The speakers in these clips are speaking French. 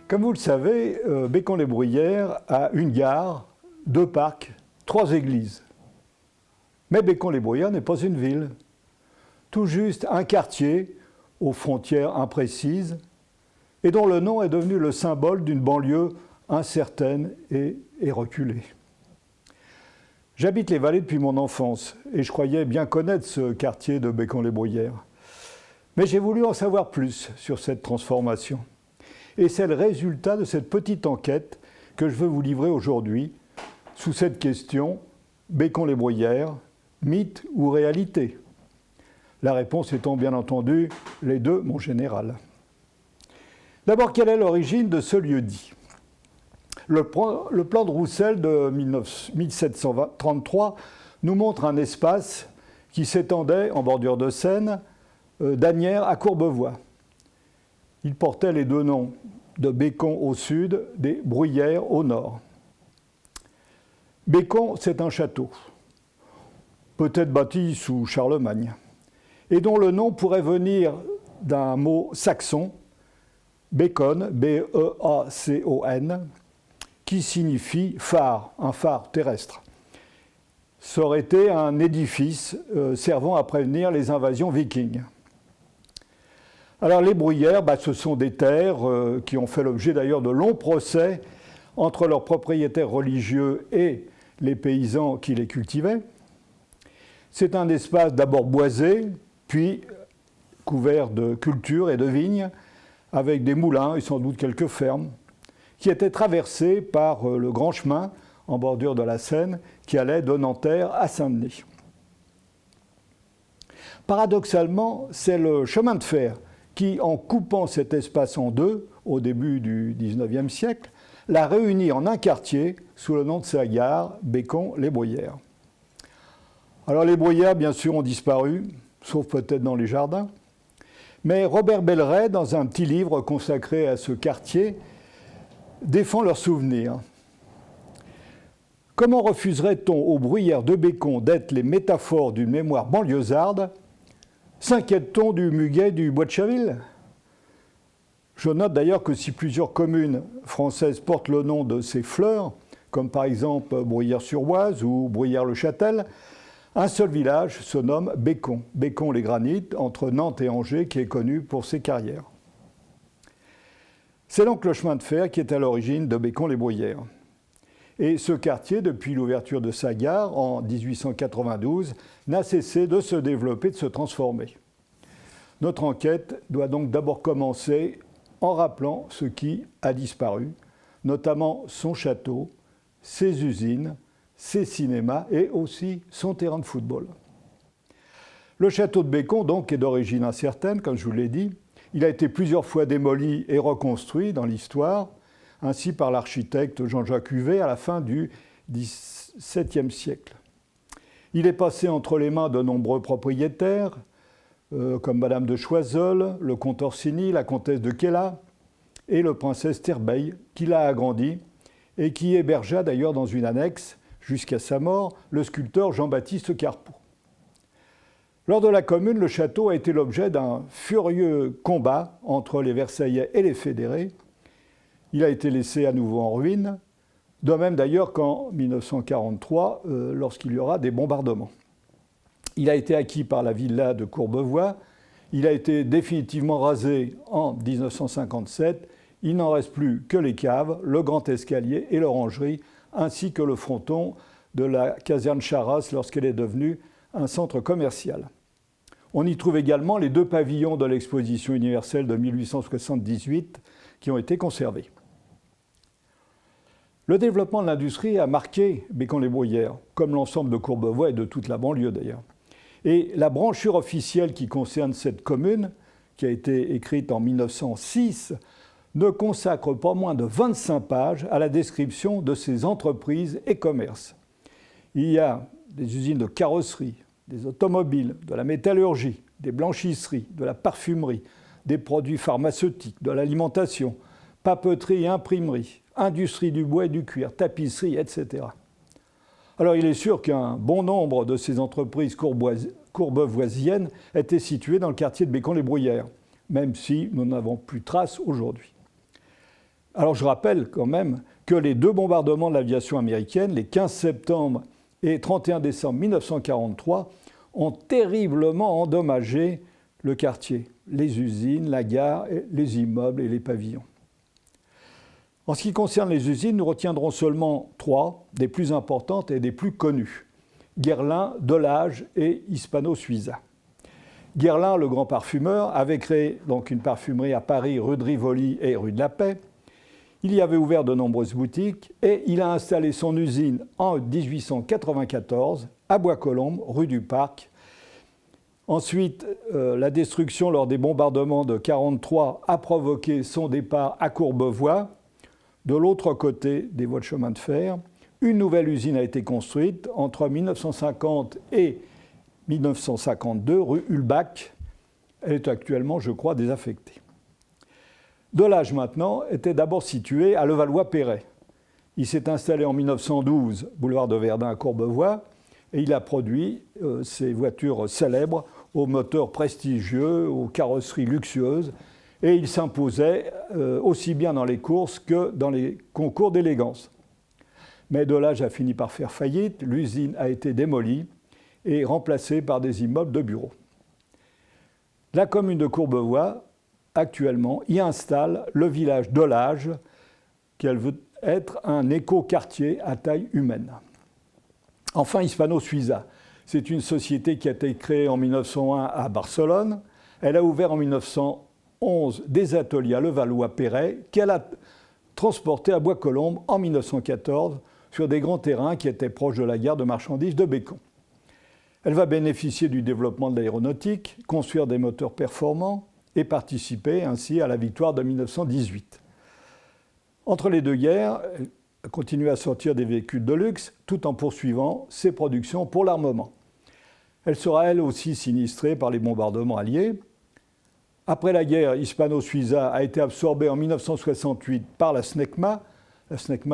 Comme vous le savez, Bécon-les-Bruyères a une gare, 2 parcs, 3 églises. Mais Bécon-les-Bruyères n'est pas une ville. Tout juste un quartier aux frontières imprécises et dont le nom est devenu le symbole d'une banlieue incertaine et reculée. J'habite les Vallées depuis mon enfance et je croyais bien connaître ce quartier de Bécon-les-Bruyères. Mais j'ai voulu en savoir plus sur cette transformation. Et c'est le résultat de cette petite enquête que je veux vous livrer aujourd'hui sous cette question « Bécon-les-Bruyères, mythe ou réalité ?» La réponse étant bien entendu les deux, mon général. D'abord, quelle est l'origine de ce lieu-dit ? Le plan de Roussel de 1733 nous montre un espace qui s'étendait en bordure de Seine d'Asnières à Courbevoie. Il portait les 2 noms de Bécon au sud, des Bruyères au nord. Bécon, c'est un château, peut-être bâti sous Charlemagne, et dont le nom pourrait venir d'un mot saxon, Bécon, B-E-A-C-O-N, qui signifie phare, un phare terrestre. Ça aurait été un édifice servant à prévenir les invasions vikings. Alors les Bruyères, ce sont des terres qui ont fait l'objet d'ailleurs de longs procès entre leurs propriétaires religieux et les paysans qui les cultivaient. C'est un espace d'abord boisé, puis couvert de cultures et de vignes, avec des moulins et sans doute quelques fermes, qui étaient traversés par le grand chemin en bordure de la Seine qui allait de Nanterre à Saint-Denis. Paradoxalement, c'est le chemin de fer qui, en coupant cet espace en 2, au début du XIXe siècle, l'a réuni en un quartier sous le nom de sa gare, Bécon-les-Bruyères. Alors les Bruyères, bien sûr, ont disparu, sauf peut-être dans les jardins, mais Robert Belleret, dans un petit livre consacré à ce quartier, défend leurs souvenirs. Comment refuserait-on aux Bruyères de Bécon d'être les métaphores d'une mémoire banlieusarde ? S'inquiète-t-on du muguet du bois de Chaville ? Je note d'ailleurs que si plusieurs communes françaises portent le nom de ces fleurs, comme par exemple Bruyères-sur-Oise ou Bruyères-le-Châtel, un seul village se nomme Bécon, Bécon-les-Granites, entre Nantes et Angers, qui est connu pour ses carrières. C'est donc le chemin de fer qui est à l'origine de Bécon-les-Bruyères. Et ce quartier, depuis l'ouverture de sa gare en 1892, n'a cessé de se développer, de se transformer. Notre enquête doit donc d'abord commencer en rappelant ce qui a disparu, notamment son château, ses usines, ses cinémas et aussi son terrain de football. Le château de Bécon, donc, est d'origine incertaine, comme je vous l'ai dit. Il a été plusieurs fois démoli et reconstruit dans l'histoire, ainsi par l'architecte Jean-Jacques Huvet à la fin du XVIIe siècle. Il est passé entre les mains de nombreux propriétaires, comme Madame de Choiseul, le comte Orsini, la comtesse de Quéla et le princesse Terbeil, qui l'a agrandi et qui hébergea d'ailleurs dans une annexe, jusqu'à sa mort, le sculpteur Jean-Baptiste Carpeaux. Lors de la Commune, le château a été l'objet d'un furieux combat entre les Versaillais et les fédérés. Il a été laissé à nouveau en ruine, de même d'ailleurs qu'en 1943, lorsqu'il y aura des bombardements. Il a été acquis par la villa de Courbevoie, il a été définitivement rasé en 1957, il n'en reste plus que les caves, le grand escalier et l'orangerie, ainsi que le fronton de la caserne Charras lorsqu'elle est devenue un centre commercial. On y trouve également les 2 pavillons de l'exposition universelle de 1878 qui ont été conservés. Le développement de l'industrie a marqué Bécon-les-Bruyères, comme l'ensemble de Courbevoie et de toute la banlieue d'ailleurs. Et la brochure officielle qui concerne cette commune, qui a été écrite en 1906, ne consacre pas moins de 25 pages à la description de ces entreprises et commerces. Il y a des usines de carrosserie, des automobiles, de la métallurgie, des blanchisseries, de la parfumerie, des produits pharmaceutiques, de l'alimentation, papeterie et imprimerie, industrie du bois et du cuir, tapisserie, etc. Alors il est sûr qu'un bon nombre de ces entreprises courbevoisiennes étaient situées dans le quartier de Bécon-les-Bruyères, même si nous n'avons plus trace aujourd'hui. Alors je rappelle quand même que les deux bombardements de l'aviation américaine, les 15 septembre et 31 décembre 1943, ont terriblement endommagé le quartier, les usines, la gare, les immeubles et les pavillons. En ce qui concerne les usines, nous retiendrons seulement 3 des plus importantes et des plus connues. Guerlain, Delage et Hispano-Suiza. Guerlain, le grand parfumeur, avait créé donc une parfumerie à Paris, rue de Rivoli et rue de la Paix. Il y avait ouvert de nombreuses boutiques et il a installé son usine en 1894 à Bois-Colombes, rue du Parc. Ensuite, la destruction lors des bombardements de 1943 a provoqué son départ à Courbevoie. De l'autre côté des voies de chemin de fer, une nouvelle usine a été construite entre 1950 et 1952, rue Hulbach. Elle est actuellement, je crois, désaffectée. Delage, maintenant, était d'abord situé à Levallois-Perret. Il s'est installé en 1912, boulevard de Verdun à Courbevoie, et il a produit ces voitures célèbres aux moteurs prestigieux, aux carrosseries luxueuses, et il s'imposait aussi bien dans les courses que dans les concours d'élégance. Mais Delage a fini par faire faillite, l'usine a été démolie et remplacée par des immeubles de bureaux. La commune de Courbevoie, actuellement, y installe le village Delage, qu'elle veut être un éco-quartier à taille humaine. Enfin, Hispano-Suiza, c'est une société qui a été créée en 1901 à Barcelone. Elle a ouvert en 1911 des ateliers à Levallois-Perret qu'elle a transportés à Bois-Colombes en 1914 sur des grands terrains qui étaient proches de la gare de marchandises de Bécon. Elle va bénéficier du développement de l'aéronautique, construire des moteurs performants et participer ainsi à la victoire de 1918. Entre les deux guerres, elle a continué à sortir des véhicules de luxe tout en poursuivant ses productions pour l'armement. Elle sera elle aussi sinistrée par les bombardements alliés. Après la guerre, Hispano-Suiza a été absorbée en 1968 par la SNECMA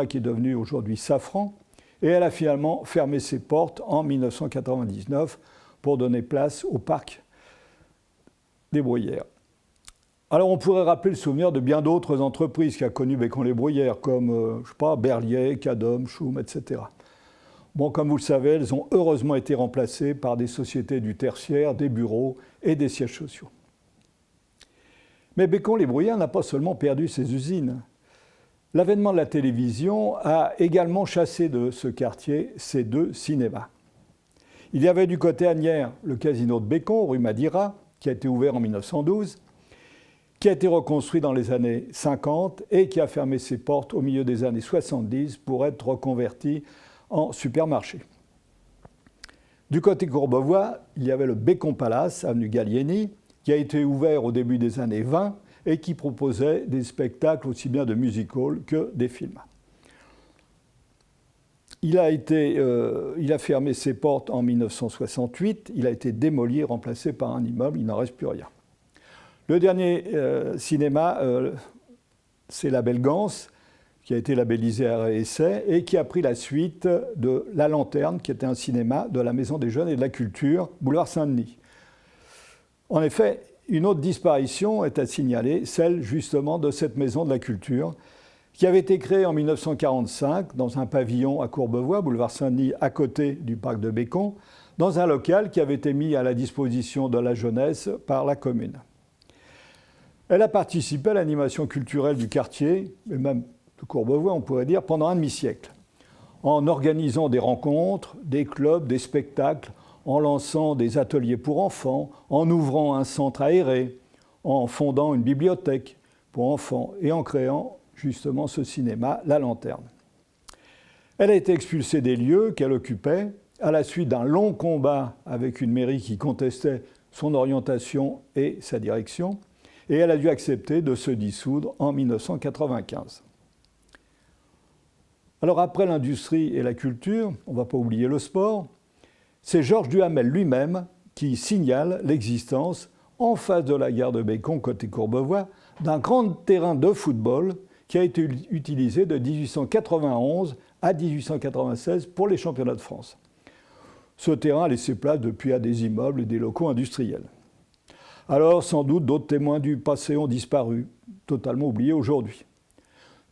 qui est devenue aujourd'hui Safran, et elle a finalement fermé ses portes en 1999 pour donner place au parc des Bruyères. Alors on pourrait rappeler le souvenir de bien d'autres entreprises qui a connu Bécon-les-Bruyères, comme Berliet, Cadom, Schum, etc. Bon, comme vous le savez, elles ont heureusement été remplacées par des sociétés du tertiaire, des bureaux et des sièges sociaux. Mais Bécon-les-Bruyères n'a pas seulement perdu ses usines. L'avènement de la télévision a également chassé de ce quartier ses 2 cinémas. Il y avait du côté Asnières le casino de Bécon, rue Madeira, qui a été ouvert en 1912, qui a été reconstruit dans les années 50 et qui a fermé ses portes au milieu des années 70 pour être reconverti en supermarché. Du côté Courbevoie, il y avait le Bécon Palace, avenue Gallieni, qui a été ouvert au début des années 20 et qui proposait des spectacles aussi bien de music-hall que des films. Il a fermé ses portes en 1968, il a été démoli et remplacé par un immeuble, il n'en reste plus rien. Le dernier cinéma, c'est la Belgance, qui a été labellisé Arrêt Essai et qui a pris la suite de La Lanterne, qui était un cinéma de la Maison des Jeunes et de la Culture, boulevard Saint-Denis. En effet, une autre disparition est à signaler, celle justement de cette Maison de la Culture, qui avait été créée en 1945 dans un pavillon à Courbevoie, boulevard Saint-Denis, à côté du parc de Bécon, dans un local qui avait été mis à la disposition de la jeunesse par la commune. Elle a participé à l'animation culturelle du quartier, et même de Courbevoie, on pourrait dire, pendant un demi-siècle, en organisant des rencontres, des clubs, des spectacles, en lançant des ateliers pour enfants, en ouvrant un centre aéré, en fondant une bibliothèque pour enfants et en créant justement ce cinéma, La Lanterne. Elle a été expulsée des lieux qu'elle occupait à la suite d'un long combat avec une mairie qui contestait son orientation et sa direction, et elle a dû accepter de se dissoudre en 1995. Alors après l'industrie et la culture, on ne va pas oublier le sport, c'est Georges Duhamel lui-même qui signale l'existence, en face de la gare de Bécon, côté Courbevoie, d'un grand terrain de football qui a été utilisé de 1891 à 1896 pour les championnats de France. Ce terrain a laissé place depuis à des immeubles et des locaux industriels. Alors, sans doute, d'autres témoins du passé ont disparu, totalement oubliés aujourd'hui.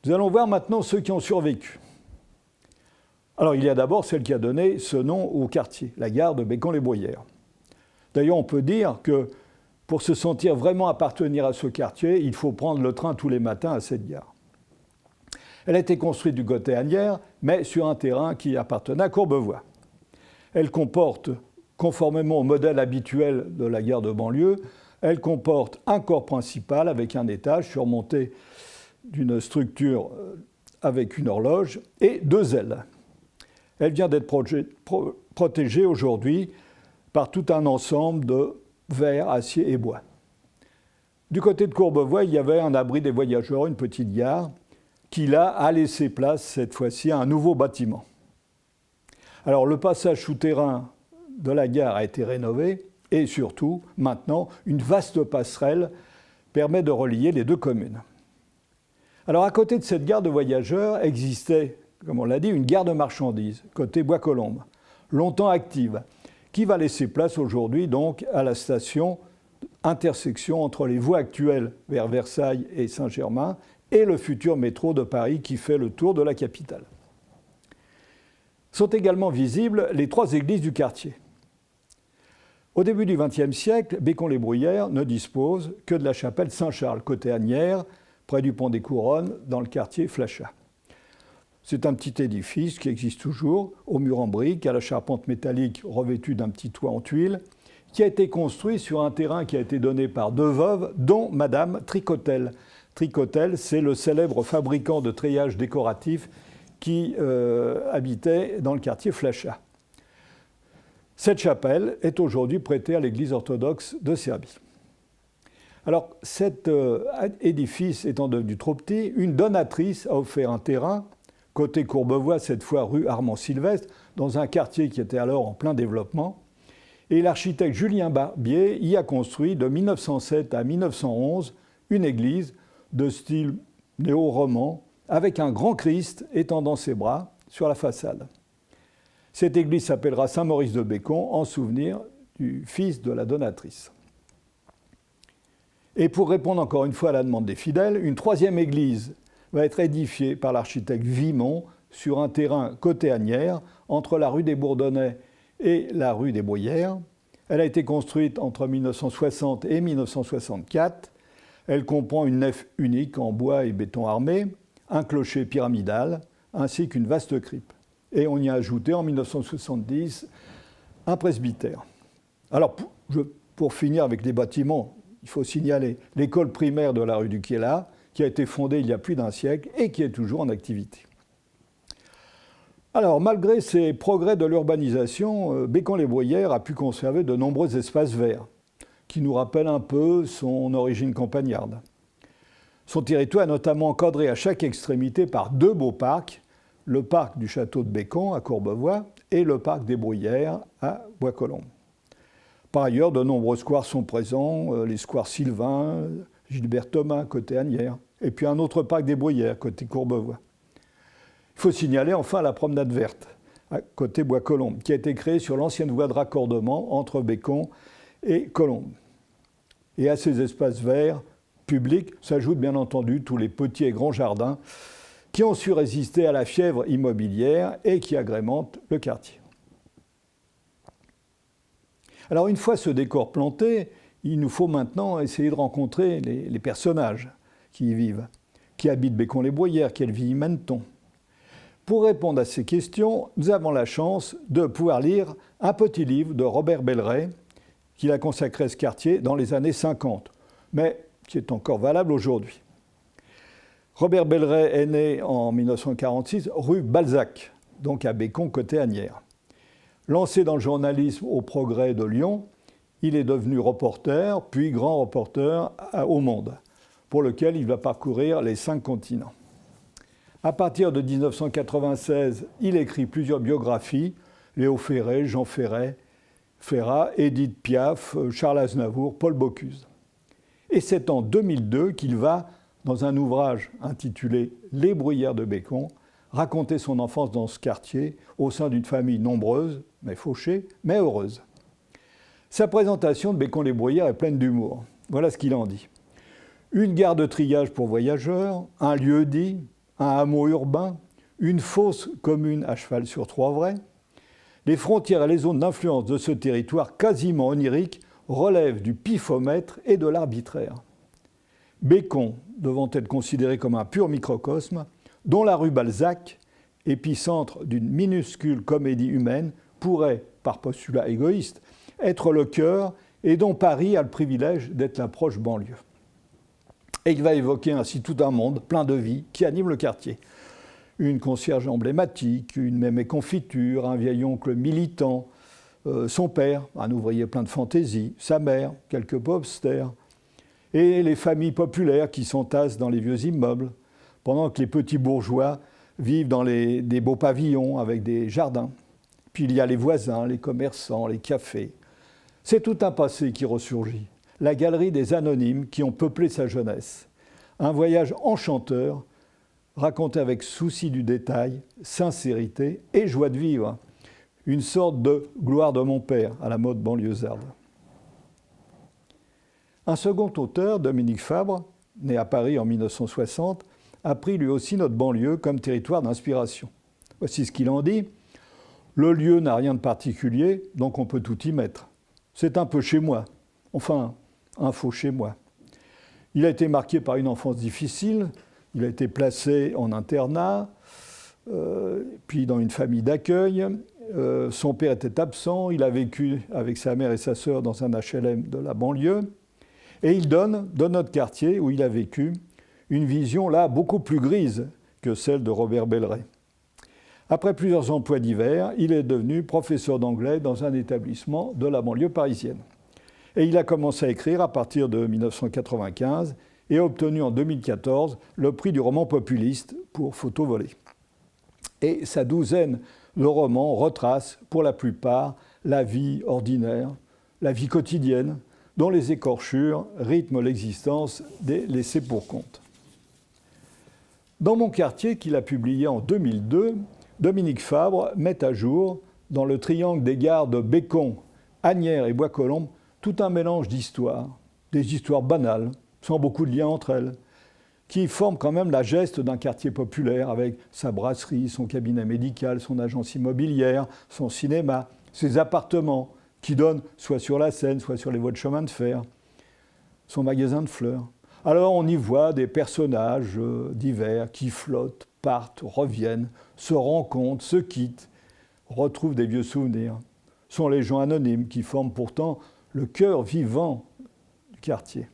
Nous allons voir maintenant ceux qui ont survécu. Alors, il y a d'abord celle qui a donné ce nom au quartier, la gare de Bécon-les-Bruyères. D'ailleurs, on peut dire que pour se sentir vraiment appartenir à ce quartier, il faut prendre le train tous les matins à cette gare. Elle a été construite du côté Asnières, mais sur un terrain qui appartenait à Courbevoie. Elle comporte, conformément au modèle habituel de la gare de banlieue, elle comporte un corps principal avec un étage surmonté d'une structure avec une horloge et 2 ailes. Elle vient d'être protégée aujourd'hui par tout un ensemble de verre, acier et bois. Du côté de Courbevoie, il y avait un abri des voyageurs, une petite gare, qui là a laissé place cette fois-ci à un nouveau bâtiment. Alors le passage souterrain de la gare a été rénové et surtout, maintenant, une vaste passerelle permet de relier les deux communes. Alors à côté de cette gare de voyageurs existait, comme on l'a dit, une gare de marchandises, côté Bois-Colombes, longtemps active, qui va laisser place aujourd'hui donc à la station intersection entre les voies actuelles vers Versailles et Saint-Germain et le futur métro de Paris qui fait le tour de la capitale. Sont également visibles les 3 églises du quartier. Au début du XXe siècle, Bécon-les-Bruyères ne dispose que de la chapelle Saint-Charles, côté Asnières, près du pont des Couronnes, dans le quartier Flachat. C'est un petit édifice qui existe toujours, au mur en briques, à la charpente métallique revêtue d'un petit toit en tuiles, qui a été construit sur un terrain qui a été donné par 2 veuves, dont Madame Tricotel. Tricotel, c'est le célèbre fabricant de treillage décoratif qui habitait dans le quartier Flachat. Cette chapelle est aujourd'hui prêtée à l'Église orthodoxe de Serbie. Alors, cet édifice étant devenu trop petit, une donatrice a offert un terrain, côté Courbevoie, cette fois rue Armand-Sylvestre, dans un quartier qui était alors en plein développement. Et l'architecte Julien Barbier y a construit de 1907 à 1911 une église de style néo-roman avec un grand Christ étendant ses bras sur la façade. Cette église s'appellera Saint-Maurice de Bécon en souvenir du fils de la donatrice. Et pour répondre encore une fois à la demande des fidèles, une 3e église va être édifiée par l'architecte Vimont sur un terrain côté Asnières, entre la rue des Bourdonnais et la rue des Bruyères. Elle a été construite entre 1960 et 1964. Elle comprend une nef unique en bois et béton armé, un clocher pyramidal, ainsi qu'une vaste crypte. Et on y a ajouté en 1970 un presbytère. Alors, pour finir avec les bâtiments, il faut signaler l'école primaire de la rue du Kiela, qui a été fondée il y a plus d'1 siècle et qui est toujours en activité. Alors, malgré ces progrès de l'urbanisation, Bécon-les-Bruyères a pu conserver de nombreux espaces verts, qui nous rappellent un peu son origine campagnarde. Son territoire est notamment encadré à chaque extrémité par 2 beaux parcs, le parc du château de Bécon à Courbevoie et le parc des Bruyères à Bois-Colombes. Par ailleurs, de nombreux squares sont présents, les squares Sylvain, Gilbert Thomas, côté Asnières, et puis un autre parc des Bruyères, côté Courbevoie. Il faut signaler enfin la promenade verte, à côté Bois-Colombes, qui a été créée sur l'ancienne voie de raccordement entre Bécon et Colombes. Et à ces espaces verts publics s'ajoutent bien entendu tous les petits et grands jardins qui ont su résister à la fièvre immobilière et qui agrémentent le quartier. Alors une fois ce décor planté, il nous faut maintenant essayer de rencontrer les personnages qui y vivent, qui habitent Bécon-les-Bruyères, quelle vie y mène-t-on ? Pour répondre à ces questions, nous avons la chance de pouvoir lire un petit livre de Robert Belleret, qu'il a consacré à ce quartier dans les années 50, mais qui est encore valable aujourd'hui. Robert Belleret est né en 1946, rue Balzac, donc à Bécon, côté Asnières. Lancé dans le journalisme au Progrès de Lyon, il est devenu reporter, puis grand reporter au Monde, pour lequel il va parcourir les 5 continents. À partir de 1996, il écrit plusieurs biographies, Léo Ferré, Jean Ferrat, Édith Piaf, Charles Aznavour, Paul Bocuse. Et c'est en 2002 qu'il va, dans un ouvrage intitulé « Les Bruyères de Bécon », raconter son enfance dans ce quartier, au sein d'une famille nombreuse, mais fauchée, mais heureuse. Sa présentation de Bécon-les-Bruyères est pleine d'humour. Voilà ce qu'il en dit. Une gare de triage pour voyageurs, un lieu-dit, un hameau urbain, une fosse commune à cheval sur Trois-Vrais. Les frontières et les zones d'influence de ce territoire quasiment onirique relèvent du pifomètre et de l'arbitraire. Bécon devant être considéré comme un pur microcosme, dont la rue Balzac, épicentre d'une minuscule comédie humaine, pourrait, par postulat égoïste, être le cœur et dont Paris a le privilège d'être la proche banlieue. Et il va évoquer ainsi tout un monde plein de vie qui anime le quartier. Une concierge emblématique, une mémé confiture, un vieil oncle militant, son père, un ouvrier plein de fantaisie, sa mère, quelques popsters, et les familles populaires qui s'entassent dans les vieux immeubles, pendant que les petits bourgeois vivent dans des beaux pavillons avec des jardins. Puis il y a les voisins, les commerçants, les cafés. C'est tout un passé qui ressurgit. La galerie des anonymes qui ont peuplé sa jeunesse. Un voyage enchanteur, raconté avec souci du détail, sincérité et joie de vivre. Une sorte de gloire de mon père à la mode banlieusarde. Un second auteur, Dominique Fabre, né à Paris en 1960, a pris lui aussi notre banlieue comme territoire d'inspiration. Voici ce qu'il en dit. Le lieu n'a rien de particulier, donc on peut tout y mettre. C'est un peu chez moi. Enfin, un faux chez moi. Il a été marqué par une enfance difficile. Il a été placé en internat, puis dans une famille d'accueil. Son père était absent. Il a vécu avec sa mère et sa sœur dans un HLM de la banlieue. Et il donne, dans notre quartier où il a vécu, une vision là beaucoup plus grise que celle de Robert Belleret. Après plusieurs emplois divers, il est devenu professeur d'anglais dans un établissement de la banlieue parisienne. Et il a commencé à écrire à partir de 1995 et a obtenu en 2014 le prix du roman populiste pour Photo volée. Et sa douzaine de romans retrace pour la plupart la vie ordinaire, la vie quotidienne, dont les écorchures rythment l'existence des laissés pour compte. Dans mon quartier, qu'il a publié en 2002, Dominique Fabre met à jour, dans le triangle des gares de Bécon, Asnières et Bois-Colombes, tout un mélange d'histoires, des histoires banales, sans beaucoup de liens entre elles, qui forment quand même la geste d'un quartier populaire avec sa brasserie, son cabinet médical, son agence immobilière, son cinéma, ses appartements qui donnent soit sur la Seine, soit sur les voies de chemin de fer, son magasin de fleurs. Alors on y voit des personnages divers qui flottent, partent, reviennent, se rencontrent, se quittent, retrouvent des vieux souvenirs. Ce sont les gens anonymes qui forment pourtant le cœur vivant du quartier.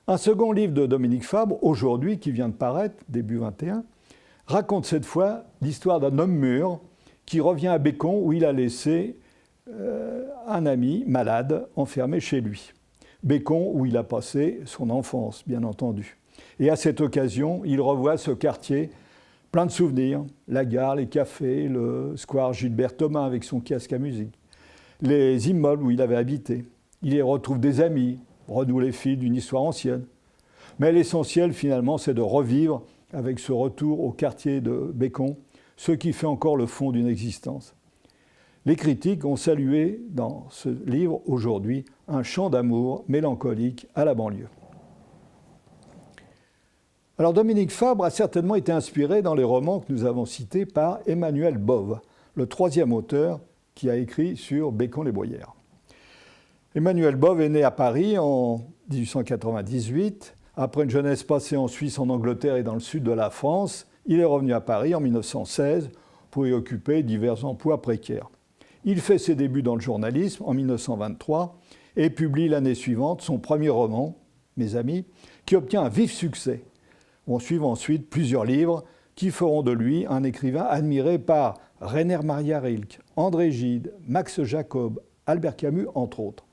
Un second livre de Dominique Fabre, aujourd'hui, qui vient de paraître, début 21, raconte cette fois l'histoire d'un homme mûr qui revient à Bécon où il a laissé un ami malade enfermé chez lui. Bécon où il a passé son enfance, bien entendu. Et à cette occasion, il revoit ce quartier plein de souvenirs, la gare, les cafés, le square Gilbert Thomas avec son kiosque à musique, les immeubles où il avait habité. Il y retrouve des amis, renoue les fils d'une histoire ancienne. Mais l'essentiel, finalement, c'est de revivre avec ce retour au quartier de Bécon, ce qui fait encore le fond d'une existence. Les critiques ont salué dans ce livre, aujourd'hui, un chant d'amour mélancolique à la banlieue. Alors Dominique Fabre a certainement été inspiré dans les romans que nous avons cités par Emmanuel Bove, le troisième auteur qui a écrit sur Bécon-les-Bruyères. Emmanuel Bove est né à Paris en 1898. Après une jeunesse passée en Suisse, en Angleterre et dans le sud de la France, il est revenu à Paris en 1916 pour y occuper divers emplois précaires. Il fait ses débuts dans le journalisme en 1923 et publie l'année suivante son premier roman, Mes amis, qui obtient un vif succès. On suit ensuite plusieurs livres qui feront de lui un écrivain admiré par Rainer Maria Rilke, André Gide, Max Jacob, Albert Camus, entre autres.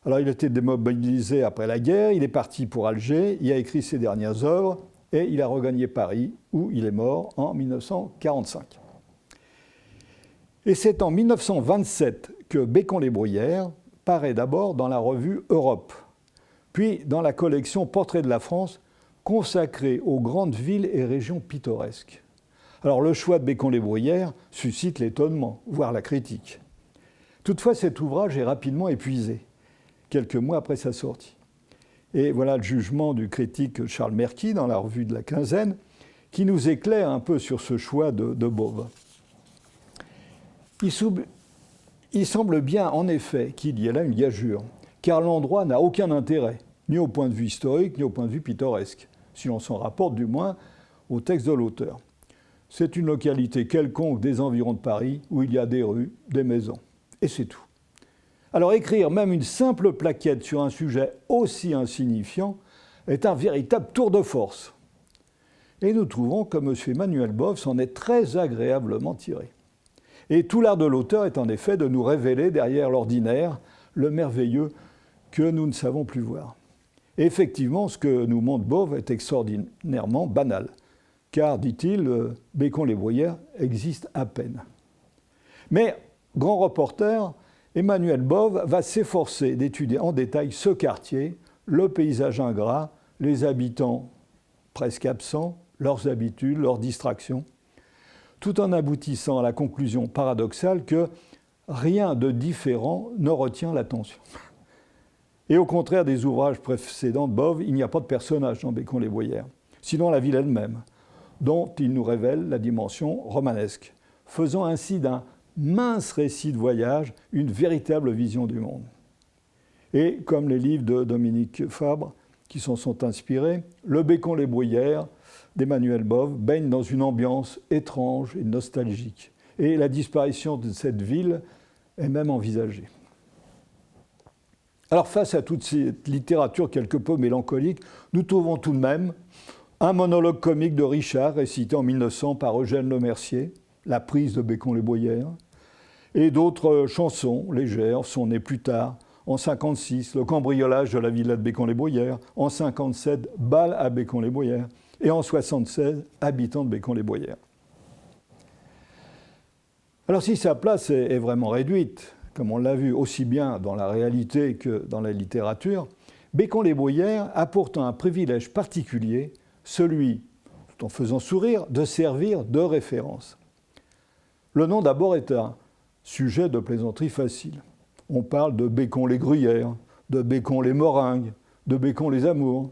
Alors il a été démobilisé après la guerre, il est parti pour Alger, il a écrit ses dernières œuvres et il a regagné Paris où il est mort en 1945. Et c'est en 1927 que Bécon-les-Bruyères paraît d'abord dans la revue Europe, puis dans la collection Portraits de la France consacrée aux grandes villes et régions pittoresques. Alors le choix de Bécon-les-Bruyères suscite l'étonnement, voire la critique. Toutefois, cet ouvrage est rapidement épuisé, quelques mois après sa sortie. Et voilà le jugement du critique Charles Merki dans la revue de la Quinzaine, qui nous éclaire un peu sur ce choix de Bove. Il semble bien, en effet, qu'il y ait là une gageure, car l'endroit n'a aucun intérêt, ni au point de vue historique, ni au point de vue pittoresque, si l'on s'en rapporte du moins au texte de l'auteur. C'est une localité quelconque des environs de Paris, où il y a des rues, des maisons, et c'est tout. Alors écrire même une simple plaquette sur un sujet aussi insignifiant est un véritable tour de force. Et nous trouvons que M. Emmanuel Bove s'en est très agréablement tiré. Et tout l'art de l'auteur est en effet de nous révéler derrière l'ordinaire le merveilleux que nous ne savons plus voir. Et effectivement, ce que nous montre Bove est extraordinairement banal, car, dit-il, Bécon-les-Bruyères existe à peine. Mais, grand reporter, Emmanuel Bove va s'efforcer d'étudier en détail ce quartier, le paysage ingrat, les habitants presque absents, leurs habitudes, leurs distractions, tout en aboutissant à la conclusion paradoxale que rien de différent ne retient l'attention. Et au contraire des ouvrages précédents de Bove, il n'y a pas de personnage dans Bécon-les-Bruyères, sinon la ville elle-même, dont il nous révèle la dimension romanesque, faisant ainsi d'un mince récit de voyage une véritable vision du monde. Et comme les livres de Dominique Fabre, qui s'en sont inspirés, le Bécon-les-Bruyères d'Emmanuel Bove baigne dans une ambiance étrange et nostalgique. Et la disparition de cette ville est même envisagée. Alors face à toute cette littérature quelque peu mélancolique, nous trouvons tout de même un monologue comique de Richard récité en 1900 par Eugène Lemercier, La prise de Bécon-les-Bruyères, et d'autres chansons légères sont nées plus tard, en 1956, le cambriolage de la villa de Bécon-les-Bruyères, en 1957, bal à Bécon-les-Bruyères, et en 1976, habitants de Bécon-les-Bruyères. Alors si sa place est vraiment réduite, comme on l'a vu aussi bien dans la réalité que dans la littérature, Bécon-les-Bruyères a pourtant un privilège particulier, celui, tout en faisant sourire, de servir de référence. Le nom d'abord est un sujet de plaisanterie facile. On parle de Bécon-les-Gruyères, de Bécon-les-Moringues, de Bécon-les-Amours.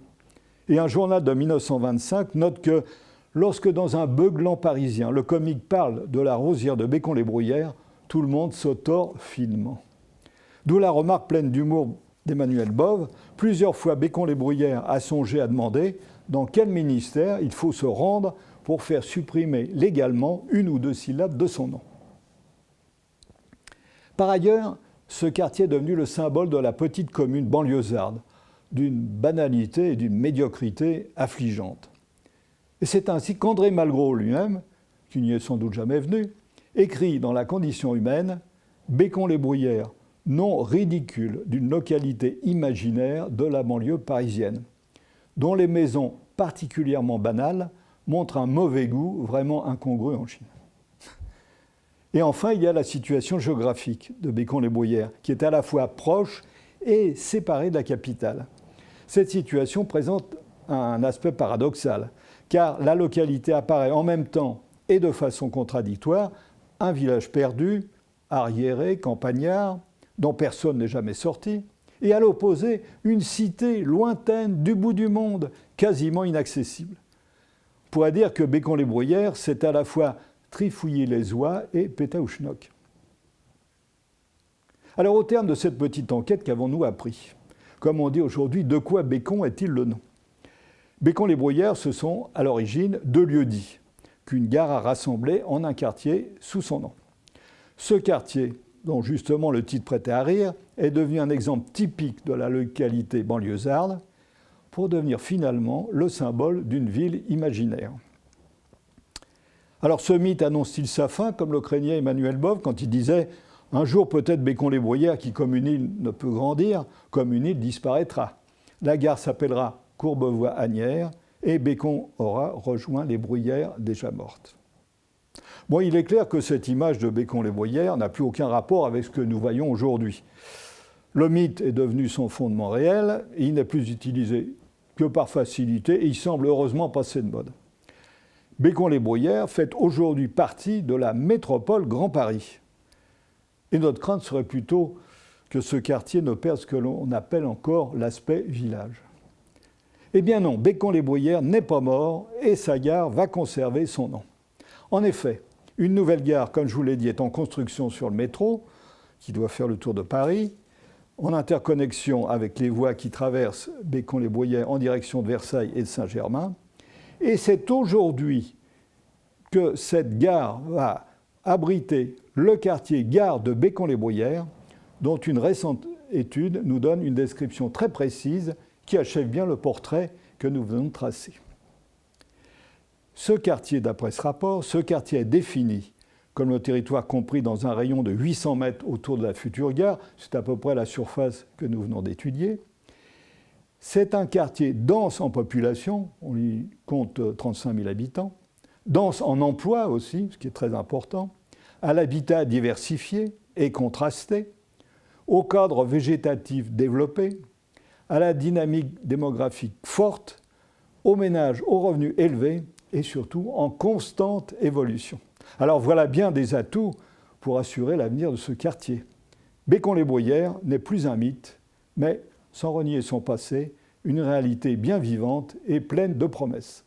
Et un journal de 1925 note que lorsque dans un beuglant parisien, le comique parle de la rosière de Bécon-les-Bruyères, tout le monde se tord finement. D'où la remarque pleine d'humour d'Emmanuel Bove, plusieurs fois Bécon-les-Bruyères a songé à demander dans quel ministère il faut se rendre pour faire supprimer légalement une ou deux syllabes de son nom. Par ailleurs, ce quartier est devenu le symbole de la petite commune banlieusarde, d'une banalité et d'une médiocrité affligeante. Et c'est ainsi qu'André Malraux lui-même, qui n'y est sans doute jamais venu, écrit dans La condition humaine « Bécon-les-Bruyères, nom ridicule d'une localité imaginaire de la banlieue parisienne, dont les maisons particulièrement banales montrent un mauvais goût vraiment incongru en Chine. » Et enfin, il y a la situation géographique de Bécon-les-Bruyères, qui est à la fois proche et séparée de la capitale. Cette situation présente un aspect paradoxal, car la localité apparaît en même temps et de façon contradictoire un village perdu, arriéré, campagnard, dont personne n'est jamais sorti, et à l'opposé, une cité lointaine du bout du monde, quasiment inaccessible. On pourrait dire que Bécon-les-Bruyères, c'est à la fois Trifouilly-les-Oies et Pétaouchnok. Alors, au terme de cette petite enquête, qu'avons-nous appris ? Comme on dit aujourd'hui, de quoi Bécon est-il le nom ? Bécon-les-Bruyères, ce sont à l'origine deux lieux-dits, qu'une gare a rassemblés en un quartier sous son nom. Ce quartier, dont justement le titre prêtait à rire, est devenu un exemple typique de la localité banlieusarde pour devenir finalement le symbole d'une ville imaginaire. Alors ce mythe annonce-t-il sa fin, comme le craignait Emmanuel Bove quand il disait « Un jour peut-être Bécon-les-Bruyères, qui comme une île ne peut grandir, comme une île disparaîtra. La gare s'appellera Courbevoie-Asnières et Bécon aura rejoint les Bruyères déjà mortes. » Bon, il est clair que cette image de Bécon-les-Bruyères n'a plus aucun rapport avec ce que nous voyons aujourd'hui. Le mythe est devenu son fondement réel, et il n'est plus utilisé que par facilité, et il semble heureusement passer de mode. Bécon-les-Bruyères fait aujourd'hui partie de la métropole Grand Paris. Et notre crainte serait plutôt que ce quartier ne perde ce que l'on appelle encore l'aspect village. Eh bien non, Bécon-les-Bruyères n'est pas mort et sa gare va conserver son nom. En effet, une nouvelle gare, comme je vous l'ai dit, est en construction sur le métro, qui doit faire le tour de Paris, en interconnexion avec les voies qui traversent Bécon-les-Bruyères en direction de Versailles et de Saint-Germain. Et c'est aujourd'hui que cette gare va abriter le quartier gare de Bécon-les-Bruyères, dont une récente étude nous donne une description très précise qui achève bien le portrait que nous venons de tracer. Ce quartier, d'après ce rapport, ce quartier est défini comme le territoire compris dans un rayon de 800 mètres autour de la future gare, c'est à peu près la surface que nous venons d'étudier. C'est un quartier dense en population, on y compte 35 000 habitants, dense en emploi aussi, ce qui est très important, à l'habitat diversifié et contrasté, au cadre végétatif développé, à la dynamique démographique forte, aux ménages aux revenus élevés et surtout en constante évolution. Alors voilà bien des atouts pour assurer l'avenir de ce quartier. Bécon-les-Bruyères n'est plus un mythe, mais, sans renier son passé, une réalité bien vivante et pleine de promesses.